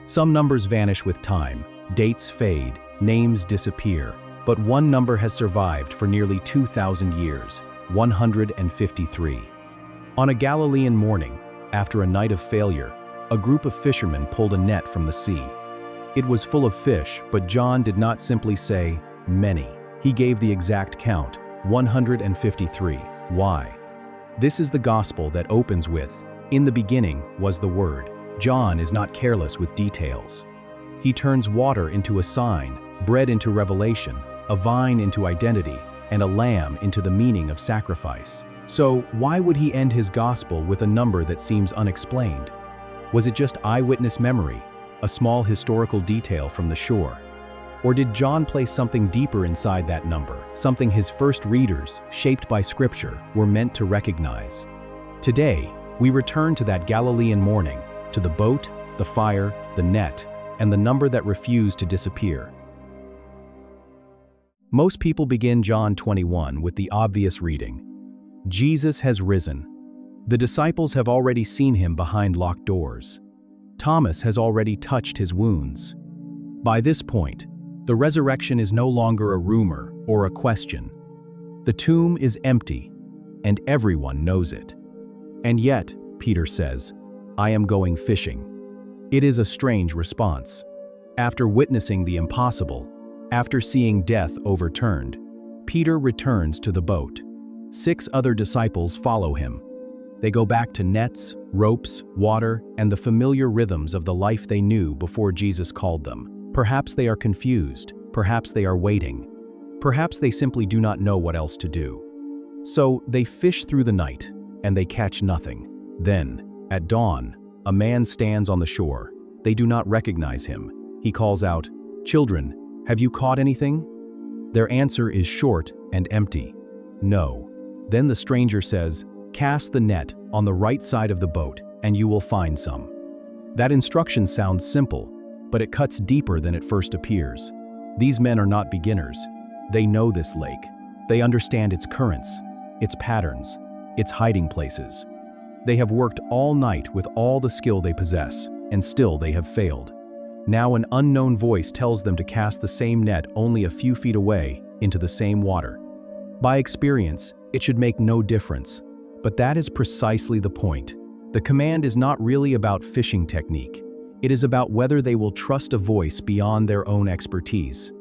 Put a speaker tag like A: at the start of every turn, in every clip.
A: Some numbers vanish with time, dates fade, names disappear, but one number has survived for nearly 2,000 years, 153. On a Galilean morning, after a night of failure, a group of fishermen pulled a net from the sea. It was full of fish, but John did not simply say, "many." He gave the exact count, 153. Why? This is the gospel that opens with, "In the beginning was the Word." John is not careless with details. He turns water into a sign, bread into revelation, a vine into identity, and a lamb into the meaning of sacrifice. So, why would he end his gospel with a number that seems unexplained? Was it just eyewitness memory, a small historical detail from the shore? Or did John place something deeper inside that number, something his first readers, shaped by Scripture, were meant to recognize? Today, we return to that Galilean morning, to the boat, the fire, the net, and the number that refused to disappear. Most people begin John 21 with the obvious reading. Jesus has risen. The disciples have already seen him behind locked doors. Thomas has already touched his wounds. By this point, the resurrection is no longer a rumor or a question. The tomb is empty, and everyone knows it. And yet, Peter says, "I am going fishing." It is a strange response. After witnessing the impossible, after seeing death overturned, Peter returns to the boat. 6 other disciples follow him. They go back to nets, ropes, water, and the familiar rhythms of the life they knew before Jesus called them. Perhaps they are confused, perhaps they are waiting, perhaps they simply do not know what else to do. So they fish through the night, and they catch nothing. Then, at dawn, a man stands on the shore. They do not recognize him. He calls out, "Children, have you caught anything?" Their answer is short and empty. "No." Then the stranger says, "Cast the net on the right side of the boat, and you will find some." That instruction sounds simple, but it cuts deeper than it first appears. These men are not beginners. They know this lake. They understand its currents, its patterns, its hiding places. They have worked all night with all the skill they possess, and still they have failed. Now an unknown voice tells them to cast the same net only a few feet away into the same water. By experience, it should make no difference. But that is precisely the point. The command is not really about fishing technique. It is about whether they will trust a voice beyond their own expertise.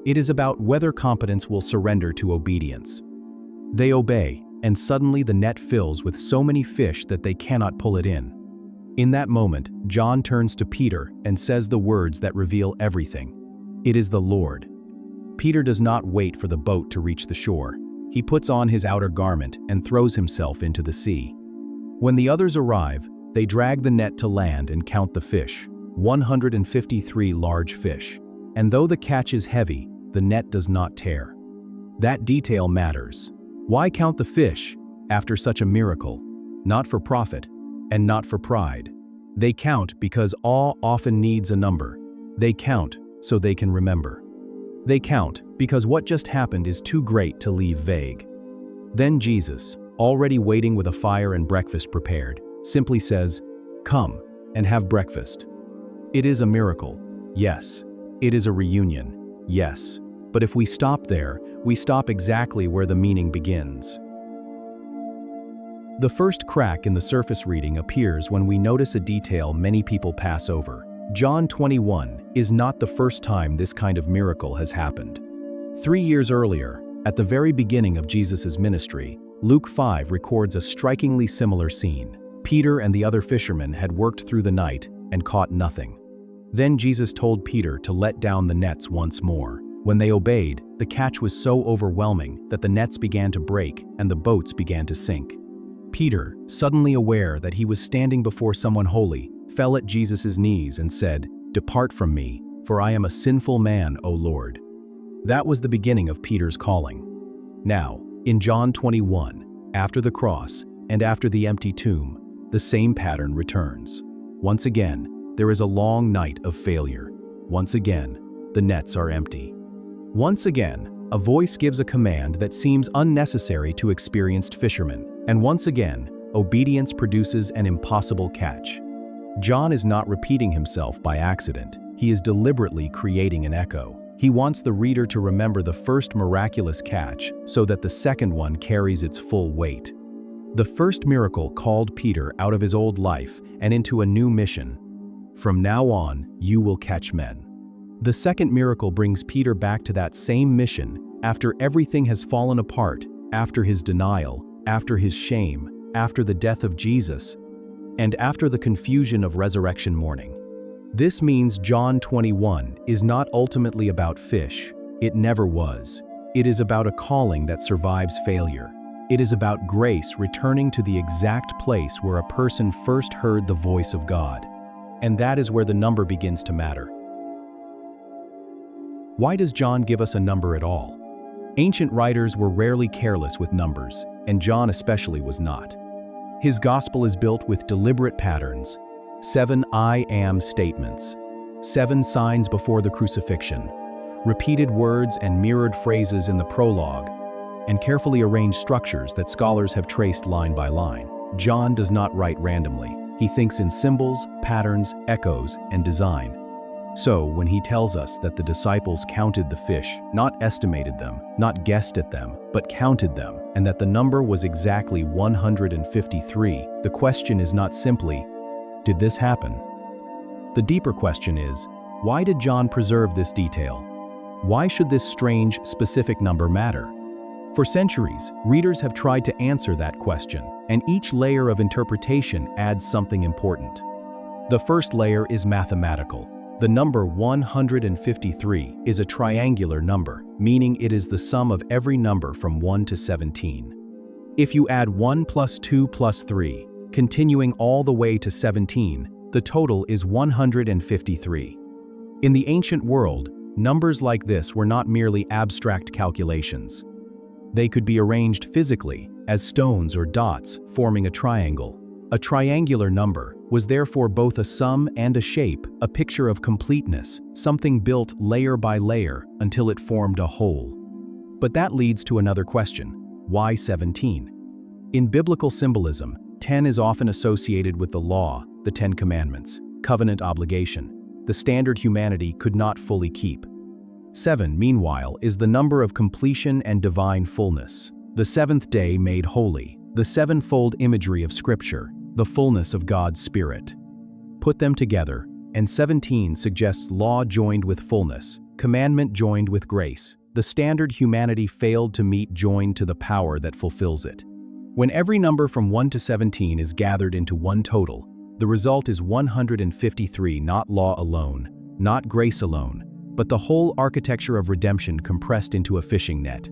A: It is about whether competence will surrender to obedience. They obey, and suddenly the net fills with so many fish that they cannot pull it in. In that moment, John turns to Peter and says the words that reveal everything. It is the Lord. Peter does not wait for the boat to reach the shore. He puts on his outer garment and throws himself into the sea. When the others arrive, they drag the net to land and count the fish, 153 large fish. And though the catch is heavy, the net does not tear. That detail matters. Why count the fish after such a miracle? Not for profit, and not for pride. They count because awe often needs a number. They count so they can remember. They count because what just happened is too great to leave vague. Then Jesus, already waiting with a fire and breakfast prepared, simply says, "Come and have breakfast." It is a miracle, yes. It is a reunion, yes. But if we stop there, we stop exactly where the meaning begins. The first crack in the surface reading appears when we notice a detail many people pass over. John 21 is not the first time this kind of miracle has happened. 3 years earlier, at the very beginning of Jesus' ministry, Luke 5 records a strikingly similar scene. Peter and the other fishermen had worked through the night and caught nothing. Then Jesus told Peter to let down the nets once more. When they obeyed, the catch was so overwhelming that the nets began to break and the boats began to sink. Peter, suddenly aware that he was standing before someone holy, fell at Jesus' knees and said, "Depart from me, for I am a sinful man, O Lord." That was the beginning of Peter's calling. Now, in John 21, after the cross and after the empty tomb, the same pattern returns. Once again, there is a long night of failure. Once again, the nets are empty. Once again, a voice gives a command that seems unnecessary to experienced fishermen. And once again, obedience produces an impossible catch. John is not repeating himself by accident. He is deliberately creating an echo. He wants the reader to remember the first miraculous catch so that the second one carries its full weight. The first miracle called Peter out of his old life and into a new mission. From now on, you will catch men. The second miracle brings Peter back to that same mission after everything has fallen apart, after his denial, after his shame, after the death of Jesus, and after the confusion of resurrection morning. This means John 21 is not ultimately about fish. It never was. It is about a calling that survives failure. It is about grace returning to the exact place where a person first heard the voice of God. And that is where the number begins to matter. Why does John give us a number at all? Ancient writers were rarely careless with numbers, and John especially was not. His gospel is built with deliberate patterns, 7 I am statements, 7 signs before the crucifixion, repeated words and mirrored phrases in the prologue, and carefully arranged structures that scholars have traced line by line. John does not write randomly. He thinks in symbols, patterns, echoes, and design. So, when he tells us that the disciples counted the fish, not estimated them, not guessed at them, but counted them, and that the number was exactly 153, the question is not simply, did this happen? The deeper question is, why did John preserve this detail? Why should this strange, specific number matter? For centuries, readers have tried to answer that question, and each layer of interpretation adds something important. The first layer is mathematical. The number 153 is a triangular number, meaning it is the sum of every number from 1 to 17. If you add 1 plus 2 plus 3, continuing all the way to 17, the total is 153. In the ancient world, numbers like this were not merely abstract calculations. They could be arranged physically, as stones or dots forming a triangle. A triangular number was therefore both a sum and a shape, a picture of completeness, something built layer by layer until it formed a whole. But that leads to another question: why 17? In biblical symbolism, 10 is often associated with the law, the 10 commandments, covenant obligation, the standard humanity could not fully keep. 7, meanwhile, is the number of completion and divine fullness, the seventh day made holy, the sevenfold imagery of Scripture, the fullness of God's Spirit. Put them together, and 17 suggests law joined with fullness, commandment joined with grace. The standard humanity failed to meet joined to the power that fulfills it. When every number from 1 to 17 is gathered into one total, the result is 153, not law alone, not grace alone, but the whole architecture of redemption compressed into a fishing net.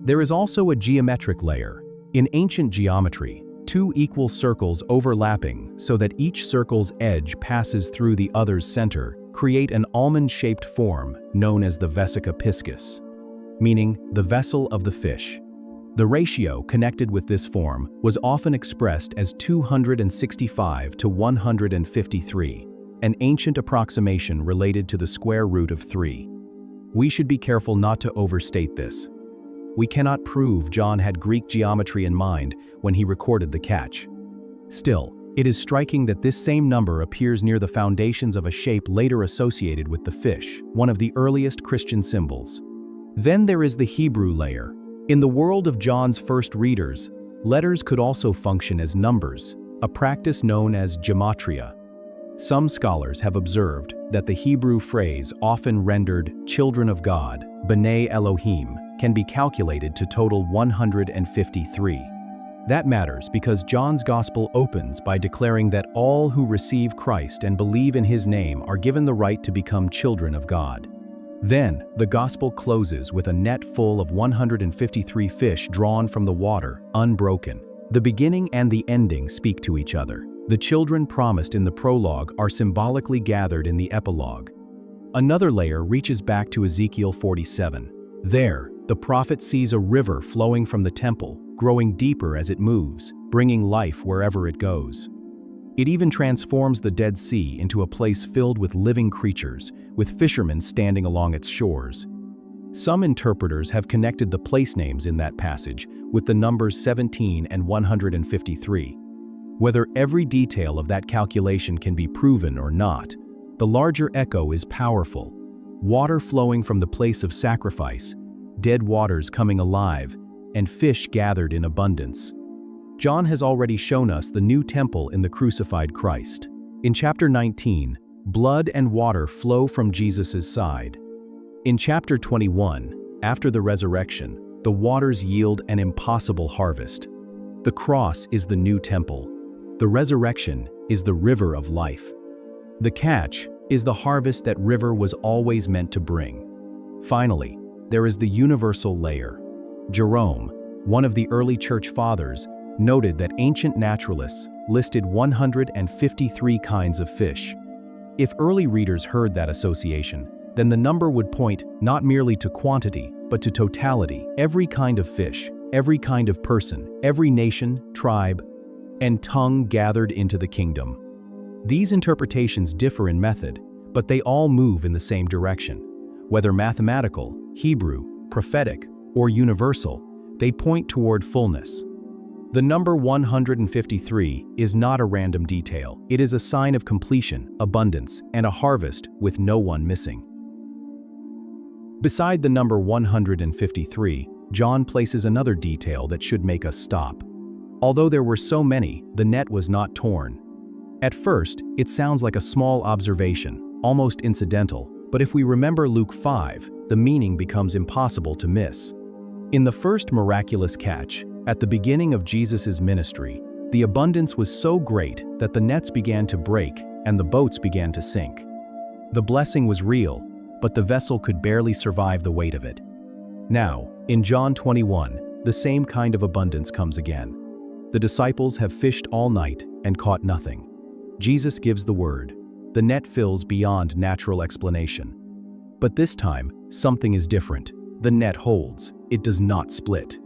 A: There is also a geometric layer. In ancient geometry, 2 equal circles overlapping so that each circle's edge passes through the other's center create an almond-shaped form known as the vesica piscis, meaning the vessel of the fish. The ratio connected with this form was often expressed as 265 to 153, an ancient approximation related to the square root of 3. We should be careful not to overstate this. We cannot prove John had Greek geometry in mind when he recorded the catch. Still, it is striking that this same number appears near the foundations of a shape later associated with the fish, one of the earliest Christian symbols. Then there is the Hebrew layer. In the world of John's first readers, letters could also function as numbers, a practice known as gematria. Some scholars have observed that the Hebrew phrase often rendered "children of God," B'nai Elohim, can be calculated to total 153. That matters because John's Gospel opens by declaring that all who receive Christ and believe in his name are given the right to become children of God. Then, the Gospel closes with a net full of 153 fish drawn from the water, unbroken. The beginning and the ending speak to each other. The children promised in the prologue are symbolically gathered in the epilogue. Another layer reaches back to Ezekiel 47. There, the prophet sees a river flowing from the temple, growing deeper as it moves, bringing life wherever it goes. It even transforms the Dead Sea into a place filled with living creatures, with fishermen standing along its shores. Some interpreters have connected the place names in that passage with the numbers 17 and 153. Whether every detail of that calculation can be proven or not, the larger echo is powerful. Water flowing from the place of sacrifice, dead waters coming alive, and fish gathered in abundance. John has already shown us the new temple in the crucified Christ. In chapter 19, blood and water flow from Jesus' side. In chapter 21, after the resurrection, the waters yield an impossible harvest. The cross is the new temple. The resurrection is the river of life. The catch is the harvest that river was always meant to bring. Finally, there is the universal layer. Jerome, one of the early church fathers, noted that ancient naturalists listed 153 kinds of fish. If early readers heard that association, then the number would point not merely to quantity, but to totality. Every kind of fish, every kind of person, every nation, tribe, and tongue gathered into the kingdom. These interpretations differ in method, but they all move in the same direction. Whether mathematical, Hebrew, prophetic, or universal, they point toward fullness. The number 153 is not a random detail. It is a sign of completion, abundance, and a harvest with no one missing. Beside the number 153, John places another detail that should make us stop. Although there were so many, the net was not torn. At first, it sounds like a small observation, almost incidental, but if we remember Luke 5, the meaning becomes impossible to miss. In the first miraculous catch, at the beginning of Jesus' ministry, the abundance was so great that the nets began to break and the boats began to sink. The blessing was real, but the vessel could barely survive the weight of it. Now, in John 21, the same kind of abundance comes again. The disciples have fished all night and caught nothing. Jesus gives the word. The net fills beyond natural explanation. But this time, something is different. The net holds. It does not split.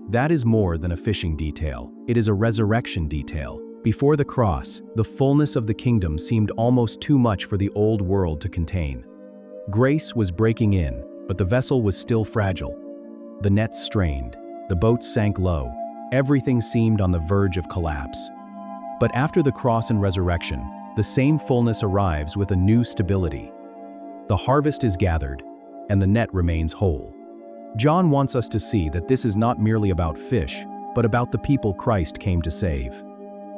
A: That is more than a fishing detail. It is a resurrection detail. Before the cross, the fullness of the kingdom seemed almost too much for the old world to contain. Grace was breaking in, but the vessel was still fragile. The nets strained. The boats sank low. Everything seemed on the verge of collapse. But after the cross and resurrection, the same fullness arrives with a new stability. The harvest is gathered, and the net remains whole. John wants us to see that this is not merely about fish, but about the people Christ came to save.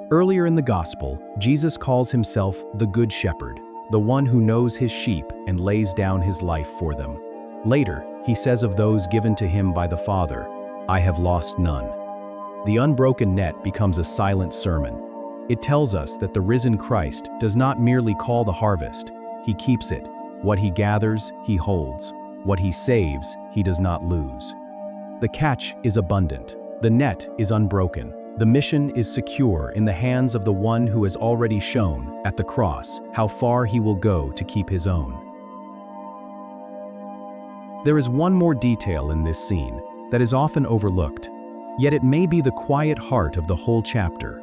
A: Earlier in the Gospel, Jesus calls himself the Good Shepherd, the one who knows his sheep and lays down his life for them. Later, he says of those given to him by the Father, "I have lost none." The unbroken net becomes a silent sermon. It tells us that the risen Christ does not merely call the harvest, he keeps it. What he gathers, he holds. What he saves, he does not lose. The catch is abundant. The net is unbroken. The mission is secure in the hands of the one who has already shown, at the cross, how far he will go to keep his own. There is one more detail in this scene that is often overlooked, yet it may be the quiet heart of the whole chapter.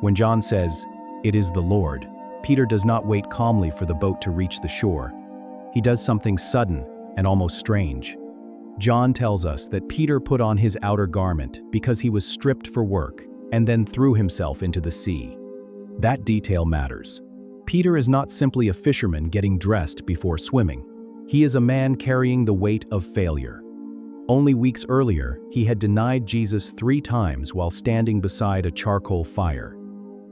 A: When John says, "It is the Lord," Peter does not wait calmly for the boat to reach the shore. He does something sudden and almost strange. John tells us that Peter put on his outer garment because he was stripped for work and then threw himself into the sea. That detail matters. Peter is not simply a fisherman getting dressed before swimming. He is a man carrying the weight of failure. Only weeks earlier, he had denied Jesus 3 times while standing beside a charcoal fire.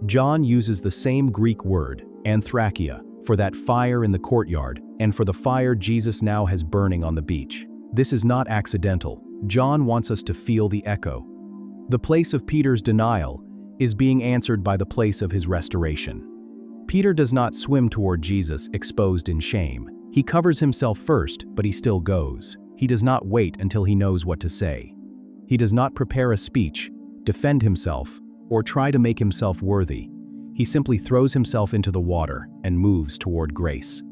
A: John uses the same Greek word, anthrakia, for that fire in the courtyard and for the fire Jesus now has burning on the beach. This is not accidental. John wants us to feel the echo. The place of Peter's denial is being answered by the place of his restoration. Peter does not swim toward Jesus exposed in shame. He covers himself first, but he still goes. He does not wait until he knows what to say. He does not prepare a speech, defend himself, or try to make himself worthy. He simply throws himself into the water and moves toward grace.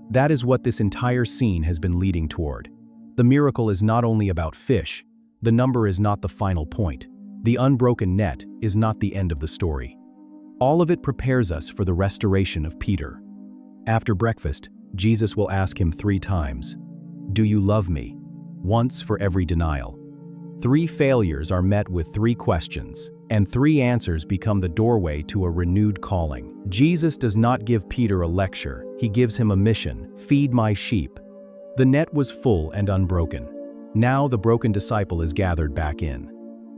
A: That is what this entire scene has been leading toward. The miracle is not only about fish. The number is not the final point. The unbroken net is not the end of the story. All of it prepares us for the restoration of Peter. After breakfast, Jesus will ask him 3 times, "Do you love me?" Once for every denial. 3 failures are met with 3 questions, and 3 answers become the doorway to a renewed calling. Jesus does not give Peter a lecture, he gives him a mission: feed my sheep. The net was full and unbroken. Now the broken disciple is gathered back in.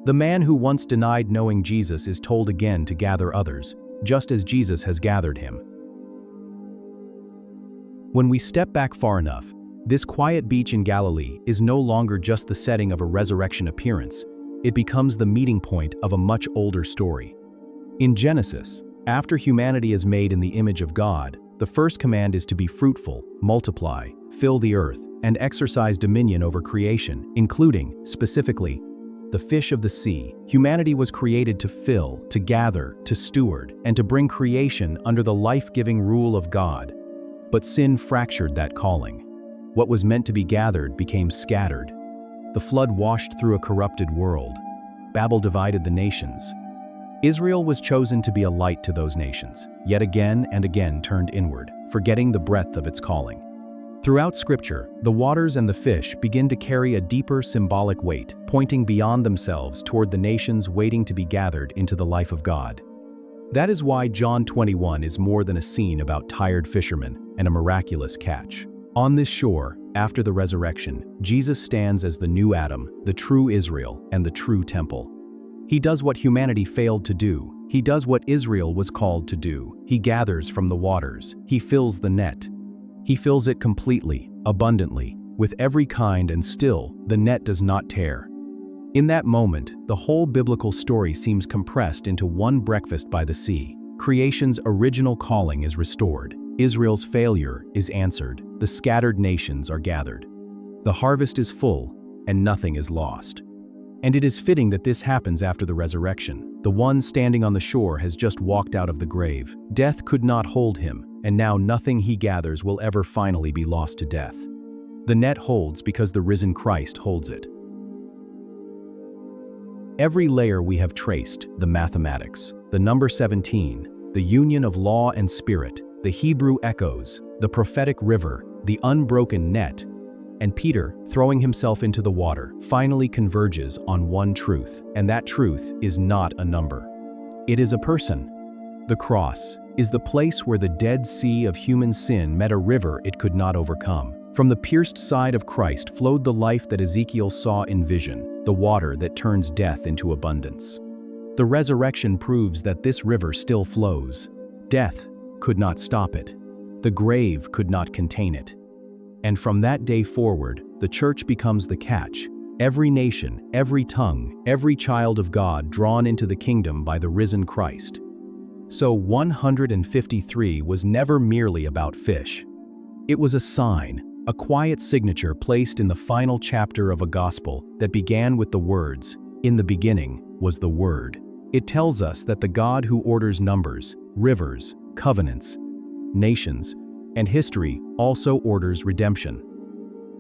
A: The man who once denied knowing Jesus is told again to gather others, just as Jesus has gathered him. When we step back far enough, this quiet beach in Galilee is no longer just the setting of a resurrection appearance. It becomes the meeting point of a much older story. In Genesis, after humanity is made in the image of God, the first command is to be fruitful, multiply, fill the earth, and exercise dominion over creation, including, specifically, the fish of the sea. Humanity was created to fill, to gather, to steward, and to bring creation under the life-giving rule of God. But sin fractured that calling. What was meant to be gathered became scattered. The flood washed through a corrupted world. Babel divided the nations. Israel was chosen to be a light to those nations, yet again and again turned inward, forgetting the breadth of its calling. Throughout Scripture, the waters and the fish begin to carry a deeper symbolic weight, pointing beyond themselves toward the nations waiting to be gathered into the life of God. That is why John 21 is more than a scene about tired fishermen and a miraculous catch. On this shore, after the resurrection, Jesus stands as the new Adam, the true Israel, and the true temple. He does what humanity failed to do. He does what Israel was called to do. He gathers from the waters. He fills the net. He fills it completely, abundantly, with every kind, and still, the net does not tear. In that moment, the whole biblical story seems compressed into one breakfast by the sea. Creation's original calling is restored. Israel's failure is answered. The scattered nations are gathered. The harvest is full, and nothing is lost. And it is fitting that this happens after the resurrection. The one standing on the shore has just walked out of the grave. Death could not hold him, and now nothing he gathers will ever finally be lost to death. The net holds because the risen Christ holds it. Every layer we have traced, the mathematics, the number 17, the union of law and spirit, the Hebrew echoes, the prophetic river, the unbroken net, and Peter, throwing himself into the water, finally converges on one truth, and that truth is not a number. It is a person. The cross is the place where the dead sea of human sin met a river it could not overcome. From the pierced side of Christ flowed the life that Ezekiel saw in vision, the water that turns death into abundance. The resurrection proves that this river still flows. Death could not stop it. The grave could not contain it. And from that day forward, the church becomes the catch. Every nation, every tongue, every child of God drawn into the kingdom by the risen Christ. So 153 was never merely about fish. It was a sign, a quiet signature placed in the final chapter of a gospel that began with the words, "In the beginning was the Word." It tells us that the God who orders numbers, rivers, covenants, nations, and history also orders redemption.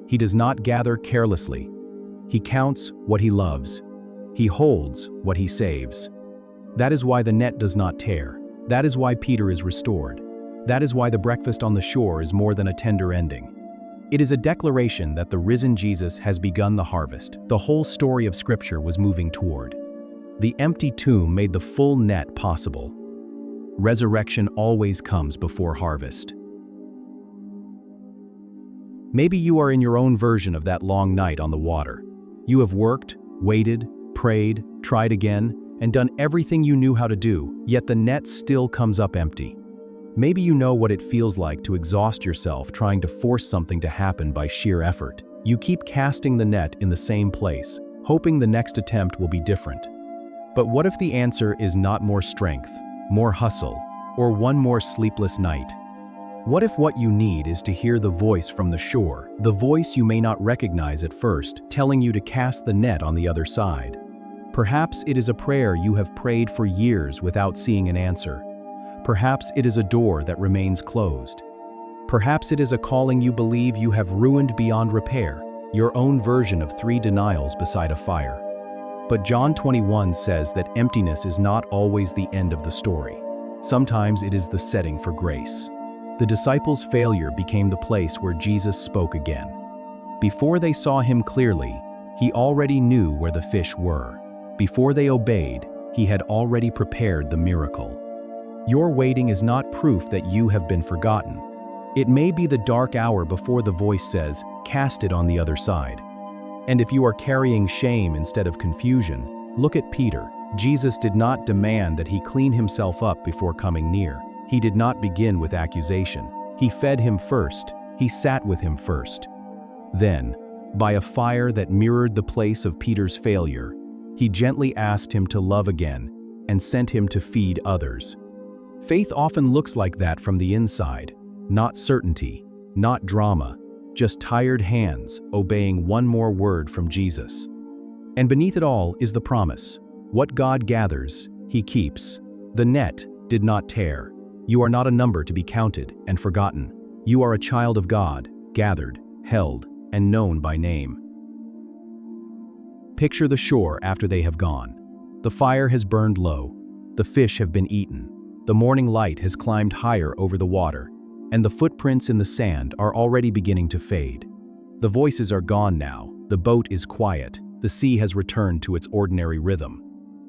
A: He does not gather carelessly. He counts what he loves. He holds what he saves. That is why the net does not tear. That is why Peter is restored. That is why the breakfast on the shore is more than a tender ending. It is a declaration that the risen Jesus has begun the harvest the whole story of Scripture was moving toward. The empty tomb made the full net possible. Resurrection always comes before harvest. Maybe you are in your own version of that long night on the water. You have worked, waited, prayed, tried again, and done everything you knew how to do, yet the net still comes up empty. Maybe you know what it feels like to exhaust yourself trying to force something to happen by sheer effort. You keep casting the net in the same place, hoping the next attempt will be different. But what if the answer is not more strength, more hustle, or one more sleepless night? What if what you need is to hear the voice from the shore, the voice you may not recognize at first, telling you to cast the net on the other side? Perhaps it is a prayer you have prayed for years without seeing an answer. Perhaps it is a door that remains closed. Perhaps it is a calling you believe you have ruined beyond repair, your own version of 3 denials beside a fire. But John 21 says that emptiness is not always the end of the story. Sometimes it is the setting for grace. The disciples' failure became the place where Jesus spoke again. Before they saw him clearly, he already knew where the fish were. Before they obeyed, He had already prepared the miracle. Your waiting is not proof that you have been forgotten. It may be the dark hour before the voice says, "Cast it on the other side." And if you are carrying shame instead of confusion, look at Peter. Jesus did not demand that he clean himself up before coming near. He did not begin with accusation. He fed him first. He sat with him first. Then, by a fire that mirrored the place of Peter's failure, he gently asked him to love again and sent him to feed others. Faith often looks like that from the inside. Not certainty, not drama, just tired hands obeying one more word from Jesus. And beneath it all is the promise. What God gathers, He keeps. The net did not tear. You are not a number to be counted and forgotten. You are a child of God, gathered, held, and known by name. Picture the shore after they have gone. The fire has burned low. The fish have been eaten. The morning light has climbed higher over the water, and the footprints in the sand are already beginning to fade. The voices are gone now. The boat is quiet. The sea has returned to its ordinary rhythm.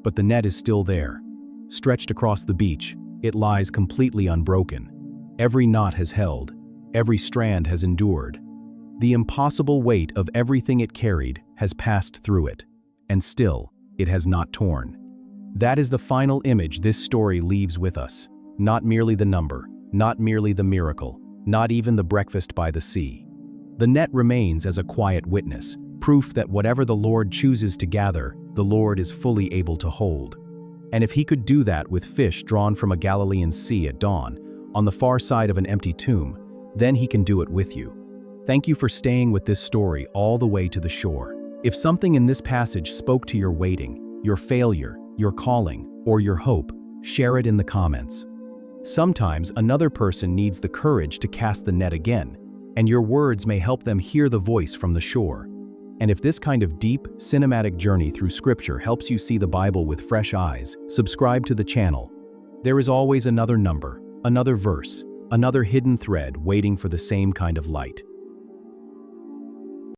A: But the net is still there. Stretched across the beach, it lies completely unbroken. Every knot has held. Every strand has endured. The impossible weight of everything it carried has passed through it, and still, it has not torn. That is the final image this story leaves with us. Not merely the number, not merely the miracle, not even the breakfast by the sea. The net remains as a quiet witness, proof that whatever the Lord chooses to gather, the Lord is fully able to hold. And if He could do that with fish drawn from a Galilean sea at dawn, on the far side of an empty tomb, then He can do it with you. Thank you for staying with this story all the way to the shore. If something in this passage spoke to your waiting, your failure, your calling, or your hope, share it in the comments. Sometimes another person needs the courage to cast the net again, and your words may help them hear the voice from the shore. And if this kind of deep, cinematic journey through Scripture helps you see the Bible with fresh eyes, subscribe to the channel. There is always another number, another verse, another hidden thread waiting for the same kind of light.